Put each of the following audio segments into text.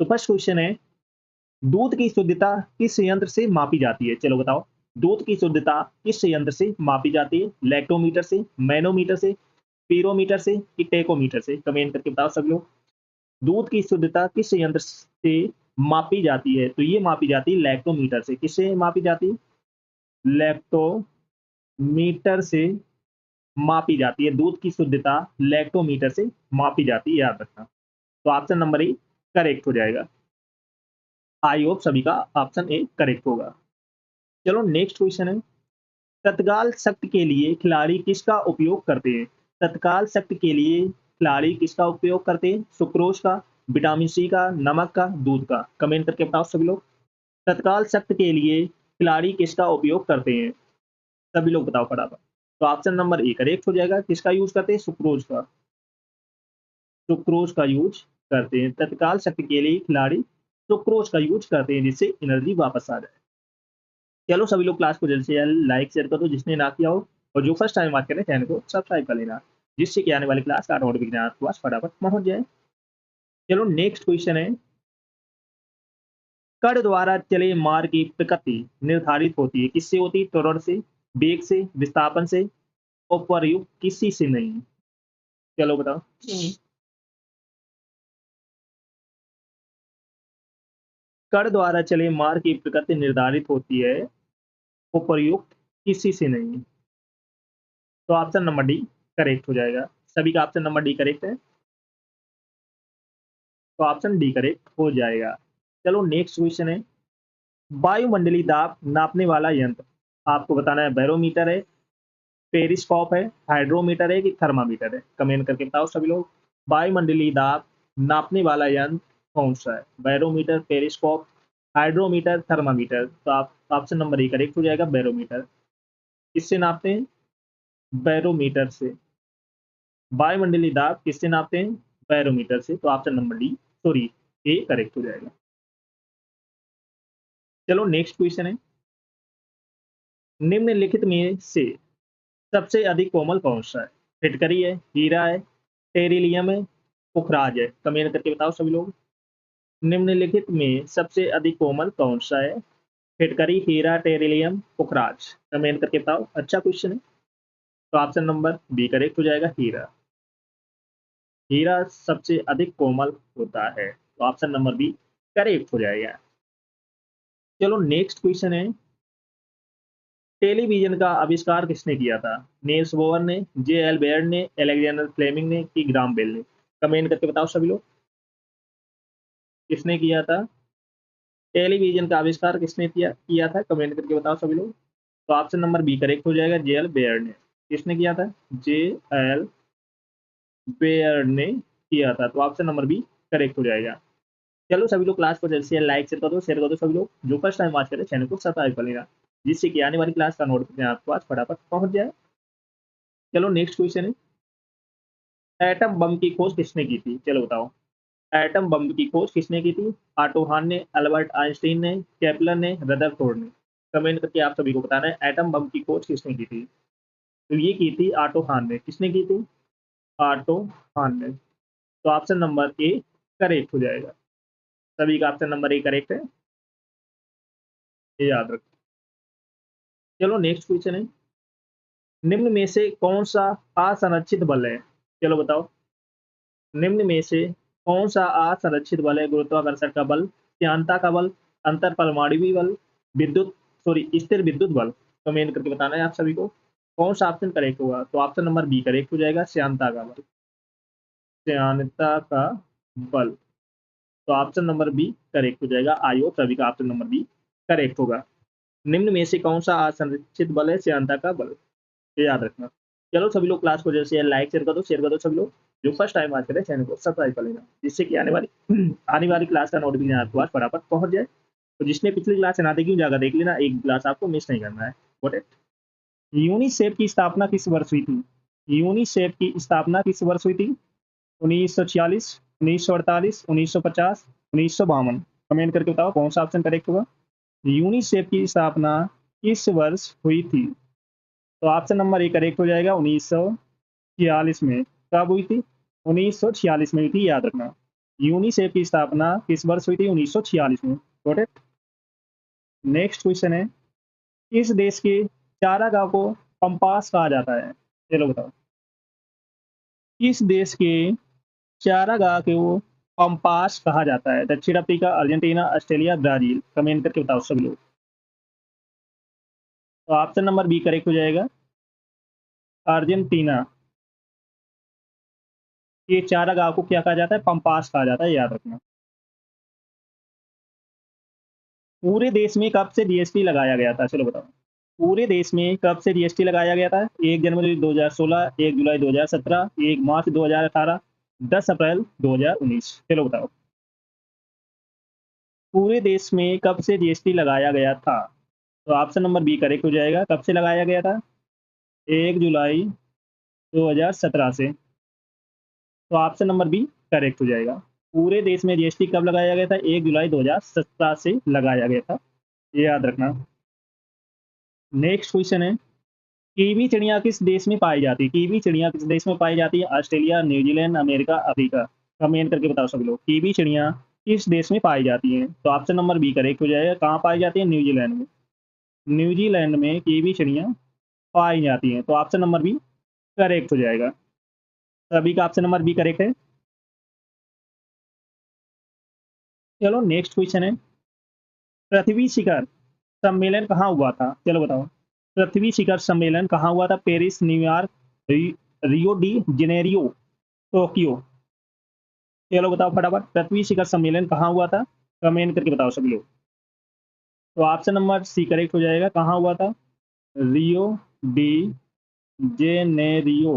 तो first question है, दूध की शुद्धता किस यंत्र से मापी जाती है? चलो बताओ, दूध की शुद्धता किस यंत्र से मापी जाती है? लैक्टोमीटर से, मैनोमीटर से, पीरोमीटर से कि टेकोमीटर से? कमेंट करके बताओ सब लोग। दूध की शुद्धता किस यंत्र से मापी जाती है? तो ये मापी जाती है लैक्टोमीटर से। किससे मापी जाती है? लैक्टोमीटर से मापी जाती है। दूध की शुद्धता लैक्टोमीटर से मापी जाती है, याद रखना। तो ऑप्शन नंबर ए करेक्ट हो जाएगा। आई होप सभी का ऑप्शन ए करेक्ट होगा। चलो नेक्स्ट क्वेश्चन है, तत्काल शक्ति के लिए खिलाड़ी किसका उपयोग करते हैं? तत्काल शक्ति के लिए खिलाड़ी किसका उपयोग करते हैं? सुक्रोज का, विटामिन सी का, नमक का, दूध का? कमेंट करके बताओ सभी लोग। तत्काल शक्ति के लिए खिलाड़ी किसका उपयोग करते हैं? सभी लोग बताओ फटाफट। तो ऑप्शन नंबर ए करेक्ट हो जाएगा। किसका यूज करते हैं? सुक्रोज का। सुक्रोज का यूज करते हैं। तत्काल शक्ति के लिए खिलाड़ी सुक्रोज का यूज करते हैं, जिससे एनर्जी वापस आ जाए। चलो सभी लोग क्लास को जल्द से जल्द लाइक शेयर कर दो जिसने ना किया हो, और जो फर्स्ट टाइम बात करें चैनल को सब्सक्राइब कर लेना, जिससे कि आने वाली क्लास का नोटिफिकेशन आपके पास फटाफट पहुंच जाए। चलो नेक्स्ट क्वेश्चन है, कण द्वारा चले मार्ग की प्रकृति निर्धारित होती है? किससे होती है? त्वरण से, वेग से, विस्थापन से, उपर्युक्त किसी से नहीं? चलो बताओ। कण द्वारा चले मार्ग की प्रकृति निर्धारित होती है, उपर्युक्त किसी से नहीं। तो ऑप्शन नंबर डी करेक्ट हो जाएगा। सभी का ऑप्शन नंबर डी करेक्ट है, तो ऑप्शन डी करेक्ट हो जाएगा। चलो नेक्स्ट क्वेश्चन है, वायुमंडलीय दाब नापने वाला यंत्र आपको बताना है, बैरोमीटर है, पेरिस्कोप है, हाइड्रोमीटर है कि थर्मामीटर है? कमेंट करके बताओ सभी लोग। वायुमंडलीय दाब नापने वाला यंत्र कौन सा है? Barometer, periscope, hydrometer, thermometer? तो आप ऑप्शन नंबर ए करेक्ट हो जाएगा, बैरोमीटर। किससे नापते हैं? बैरोमीटर से। वायुमंडलीय दाब किससे नापते हैं? बैरोमीटर से। तो option number D sorry A correct हो जाएगा। चलो नेक्स्ट क्वेश्चन है, निम्नलिखित में से सबसे अधिक कोमल कौन सा है? फिटकरी है, हीरा है, टेरिलियम है, पुखराज है? कमेंट करके बताओ सभी लोग। निम्नलिखित में सबसे अधिक कोमल कौन सा है? फिटकरी, हीरा, टेरिलियम, पुखराज? कमेंट करके बताओ। अच्छा क्वेश्चन है, तो ऑप्शन नंबर बी करेक्ट हो जाएगा, हीरा। हीरा सबसे अधिक कोमल होता है, तो ऑप्शन नंबर बी करेक्ट हो जाएगा। चलो नेक्स्ट क्वेश्चन है, टेलीविजन का आविष्कार किसने किया था? नील्स बोर ने, जे एल बेयर ने, अलेक्जेंडर फ्लेमिंग ने कि ग्राम बेल ने? कमेंट करके बताओ सभी लोग, किसने किया था? टेलीविजन का आविष्कार किसने किया था? कमेंट करके बताओ सभी लोग। तो ऑप्शन नंबर बी करेक्ट हो जाएगा, जे एल बेयर ने। किसने किया था? जे एल बेयर ने किया था। तो ऑप्शन नंबर बी करेक्ट हो जाएगा। चलो सभी लोग क्लास को जल्द से लाइक शेयर कर दो सभी लोग, जो फर्स्ट टाइम वॉच करें चैनल को सब्सक्राइब कर लेना, जिससे कि आने वाली क्लास का नोटिफिकेशन आपके पास फटाफट पहुंच जाए। चलो नेक्स्ट क्वेश्चन है, एटम बम की खोज किसने की थी? चलो बताओ, एटम बम की खोज किसने की थी? ऑटो हान ने, अल्बर्ट आइंस्टीन ने, केपलर ने, रदरफोर्ड ने? कमेंट करके आप सभी को बताना है, एटम बम की खोज किसने की थी? तो ये की थी ऑटो हान ने। किसने की थी? ऑटो हान ने। तो ऑप्शन नंबर ए करेक्ट हो जाएगा। सभी का ऑप्शन नंबर ए करेक्ट है, ये याद रखो। चलो नेक्स्ट क्वेश्चन है, निम्न में से कौन सा असंरक्षित बल है? चलो बताओ, निम्न में से कौन सा असंरक्षित बल है? गुरुत्वाकर्षण का बल, श्यानता का बल, अंतर परमाणु बल, विद्युत सॉरी स्थिर विद्युत बल? कमेंट करके बताना है आप सभी को, कौन सा ऑप्शन करेक्ट होगा? तो ऑप्शन नंबर बी करेक्ट हो जाएगा, श्यानता का बल। श्यानता का बल। तो ऑप्शन नंबर बी करेक्ट हो जाएगा। आई होप सभी का ऑप्शन नंबर बी करेक्ट होगा। निम्न में से कौन सा असंरक्षित बल है? श्यानता का बल, ये याद रखना। चलो सभी लोग क्लास को जैसे लाइक शेयर कर दो सभी लोग, जो फर्स्ट टाइम बात करें चैनल को सब्सक्राइब कर लेना, जिससे कि आने वाली क्लास का नोटिफिकेशन आपके पास फटाफट पहुंच जाए। तो जिसने पिछली क्लास से ना देखी जाकर देख लेना, एक क्लास आपको मिस नहीं करना है। Got it. यूनिसेफ की स्थापना किस वर्ष हुई थी? यूनिसेफ की स्थापना किस वर्ष हुई थी? 1946, 1948, 1950, 1952? कमेंट करके बताओ कौन सा ऑप्शन करेक्ट होगा। यूनिसेफ की स्थापना किस वर्ष हुई थी? तो ऑप्शन नंबर ए करेक्ट हो जाएगा, 1946 में। कब हुई थी? 1946 में हुई थी, याद रखना। यूनिसेफ की स्थापना किस वर्ष हुई थी? 1946 में। Got it. नेक्स्ट क्वेश्चन है, किस देश के चारागाह को पंपास कहा जाता है? चलो बताओ। किस देश के चारागाह को पंपास कहा जाता है? दक्षिण Africa, Argentina, Australia, Brazil. Comment करके बताओ सभी लोग। तो ऑप्शन नंबर बी करेक्ट हो जाएगा, अर्जेंटीना के चारागाह को क्या कहा जाता है? पंपास कहा जाता है, याद रखना। पूरे देश में कब से जीएसटी लगाया गया था? चलो बताओ। पूरे देश में कब से जीएसटी लगाया गया था? 1 जनवरी 2016, 1 जुलाई 2017, 1 मार्च 2018, 10 अप्रैल 2019। चलो बताओ। पूरे देश में कब से जीएसटी लगाया गया था? तो ऑप्शन नंबर बी करेक्ट हो जाएगा। कब से लगाया गया था? 1 जुलाई 2017 से। तो ऑप्शन नंबर बी करेक्ट हो जाएगा। पूरे देश में जीएसटी कब लगाया गया था? 1 जुलाई 2017 से लगाया गया था, ये याद रखना। नेक्स्ट क्वेश्चन है, कीवी चिड़िया किस देश में पाई जाती है? कीवी चिड़िया किस देश में पाई जाती है? Australia, New Zealand, America, Africa. Comment करके बताओ सभी लोग। कीवी चिड़िया किस देश में पाई जाती है? तो ऑप्शन नंबर बी करेक्ट हो जाएगा। कहाँ पाई जाती है? न्यूजीलैंड में। न्यूजीलैंड में कीवी चिड़िया पाई जाती है, तो ऑप्शन नंबर बी करेक्ट हो जाएगा। सभी का ऑप्शन नंबर बी करेक्ट है। चलो नेक्स्ट क्वेश्चन है, पृथ्वी शिखर सम्मेलन कहाँ हुआ था? चलो बताओ। पृथ्वी शिखर सम्मेलन कहाँ हुआ था? Paris, New York, Rio de Janeiro, Tokyo. चलो बताओ फटाफट, पृथ्वी शिखर सम्मेलन कहाँ हुआ था? कमेंट करके बताओ सभी लोग। तो ऑप्शन नंबर सी करेक्ट हो जाएगा। कहाँ हुआ था? Rio de Janeiro.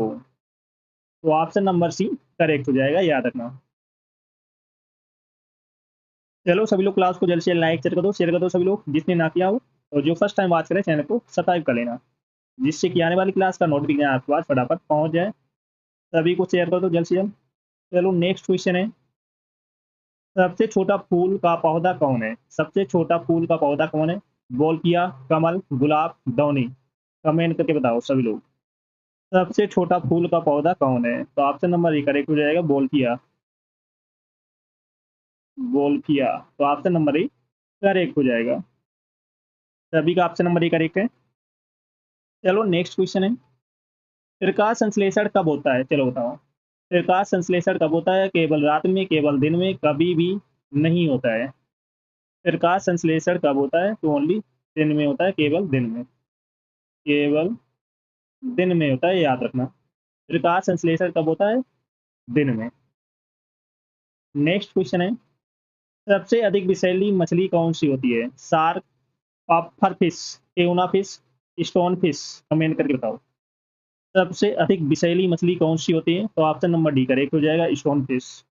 तो ऑप्शन नंबर सी करेक्ट हो जाएगा, याद रखना। चलो सभी लोग क्लास को जल्द से लाइक शेयर कर दो सभी लोग, जिसने ना किया हो। और जो फर्स्ट टाइम बात करें, चैनल को सब्सक्राइब कर लेना, जिससे कि आने वाली क्लास का नोटिफिकेशन आपके पास फटाफट पहुंच जाए। सभी को शेयर कर दो जल्द से जल्द। चलो नेक्स्ट क्वेश्चन है, सबसे छोटा फूल का पौधा कौन है? सबसे छोटा फूल का पौधा कौन है? बोलकिया, कमल, गुलाब, दौनी। कमेंट करके बताओ सभी लोग। सबसे छोटा फूल का पौधा कौन है? तो ऑप्शन नंबर ए करेक्ट हो जाएगा, बोलकिया। बोलकिया। तो ऑप्शन नंबर ए करेक्ट हो जाएगा। सभी का ऑप्शन नंबर ए करेक्ट है। चलो नेक्स्ट क्वेश्चन है, प्रकाश संश्लेषण कब होता है? चलो बताओ। प्रकाश संश्लेषण कब होता है? केवल रात में, केवल दिन में, कभी भी नहीं होता है। प्रकाश संश्लेषण कब होता है? तो ओनली दिन में होता है, केवल दिन में। केवल दिन में होता है, याद रखना। प्रकाश संश्लेषण कब होता है? दिन में। नेक्स्ट क्वेश्चन है, सबसे अधिक विषैली मछली कौन सी होती है? Shark, puffer fish, tuna fish, stone fish. Comment करके बताओ। सबसे अधिक विषैली मछली कौन सी होती है? तो ऑप्शन नंबर डी करेक्ट हो जाएगा, स्टोन फिश।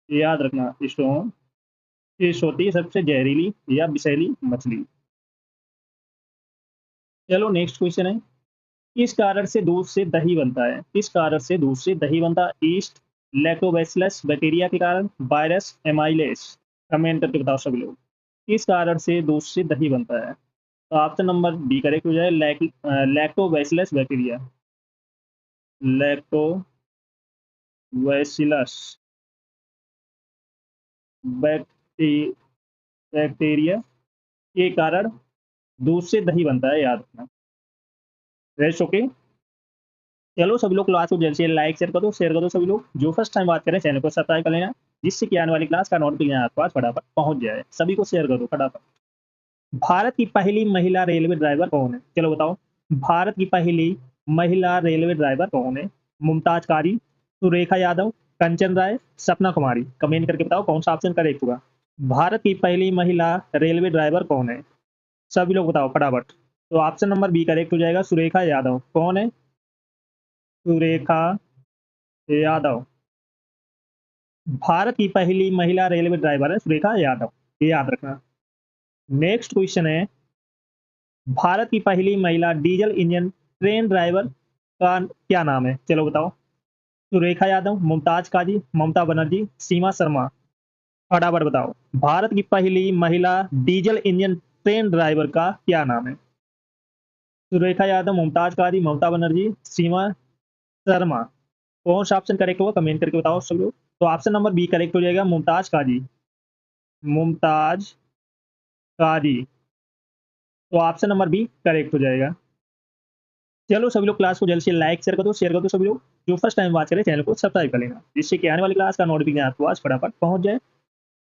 याद रखना, स्टोन फिश होती है सबसे जहरीली या विषैली मछली। चलो नेक्स्ट क्वेश्चन है, किस कारण से दूध से दही बनता है? किस कारण से दूध से दही बनता है? ईस्ट, लैक्टोबैसिलस बैक्टीरिया के कारण, वायरस, एमाइलेस। कमेंट करके बताओ सभी लोग। किस कारण से दूध से दही बनता है? तो ऑप्शन नंबर बी करेक्ट हो जाए, लैक्टोबैसिलस बैक्टीरिया। लैक्टोबैसिलस बैक्टी बैक्टीरिया के कारण दूध से दही बनता है, याद रखना। Rest okay. चलो सभी लोग क्लास को जल्द से लाइक शेयर कर दो सभी लोग। जो फर्स्ट टाइम बात करें, चैनल को सब्सक्राइब कर लेना, जिससे कि आने वाली क्लास का नोटिफिकेशन आपके पास फटाफट पहुंच जाए। सभी को शेयर कर दो फटाफट। भारत की पहली महिला रेलवे ड्राइवर कौन है? चलो बताओ। भारत की पहली महिला रेलवे ड्राइवर कौन है? मुमताज काजी, सुरेखा यादव, कंचन राय, सपना कुमारी। कमेंट करके बताओ कौन सा ऑप्शन करेक्ट होगा। भारत की पहली महिला रेलवे ड्राइवर कौन है? सभी लोग बताओ फटाफट। तो ऑप्शन नंबर बी करेक्ट हो जाएगा, सुरेखा यादव। कौन है? सुरेखा यादव भारत की पहली महिला रेलवे ड्राइवर है, सुरेखा यादव। ये याद रखना। नेक्स्ट क्वेश्चन है, भारत की पहली महिला डीजल इंजन ट्रेन ड्राइवर का क्या नाम है? चलो बताओ। सुरेखा यादव, मुमताज काजी, ममता बनर्जी, सीमा शर्मा। फटाफट बताओ। भारत की पहली महिला डीजल इंजन ट्रेन ड्राइवर का क्या नाम है? सुरेखा यादव, मुमताज काजी, ममता बनर्जी, सीमा शर्मा। कौन सा ऑप्शन करेक्ट होगा? कमेंट करके बताओ सब लोग। तो ऑप्शन नंबर बी करेक्ट हो जाएगा, मुमताज काजी। मुमताज काजी, तो ऑप्शन नंबर बी करेक्ट हो जाएगा। चलो सभी लोग क्लास को जल्द से लाइक शेयर कर दो, शेयर कर दो सभी लोग। जो फर्स्ट टाइम बात करें चैनल को सब्सक्राइब कर लेना, जिससे कि आने वाली क्लास का नोटिफिकेशन आपको आज फटाफट पहुंच जाए।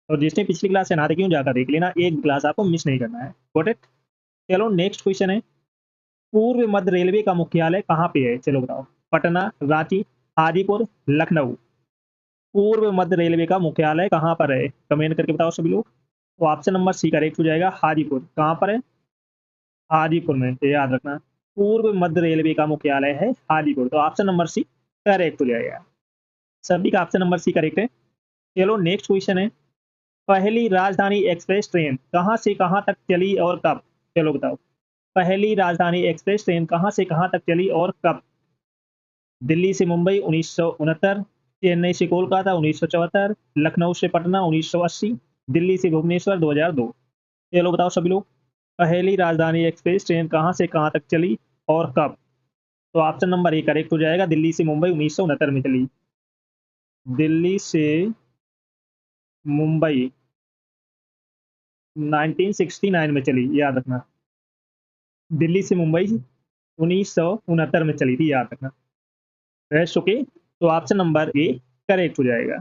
और जिसने पिछली क्लास से ना देखी हूँ जाकर देख लेना, एक क्लास आपको मिस नहीं करना है। Got it. चलो नेक्स्ट क्वेश्चन है, पूर्व मध्य रेलवे का मुख्यालय कहाँ पे है? चलो बताओ, पटना, रांची, हाजीपुर, लखनऊ। पूर्व मध्य रेलवे का मुख्यालय कहाँ पर है? कमेंट करके बताओ सभी लोग। तो ऑप्शन नंबर सी करेक्ट हो जाएगा, हाजीपुर। कहाँ पर है? हाजीपुर में, ये याद रखना। पूर्व मध्य रेलवे का मुख्यालय है हाजीपुर, तो ऑप्शन नंबर सी करेक्ट हो जाएगा। सभी का ऑप्शन नंबर सी करेक्ट है। चलो नेक्स्ट क्वेश्चन है, पहली राजधानी एक्सप्रेस ट्रेन कहाँ से कहाँ तक चली और कब? चलो बताओ, पहली राजधानी एक्सप्रेस ट्रेन कहाँ से कहाँ तक चली और कब? दिल्ली से मुंबई 1969, चेन्नई से कोलकाता 1974, लखनऊ से पटना 1980, दिल्ली से भुवनेश्वर 2002। चलो बताओ सभी लोग, पहली राजधानी एक्सप्रेस ट्रेन कहाँ से कहाँ तक चली और कब? तो ऑप्शन नंबर ए करेक्ट हो जाएगा, दिल्ली से मुंबई 1969 में चली। दिल्ली से मुंबई 1969 में चली, याद रखना। दिल्ली से मुंबई 1969 में चली थी, याद रखना। रह चुके, तो ऑप्शन नंबर ए करेक्ट हो जाएगा।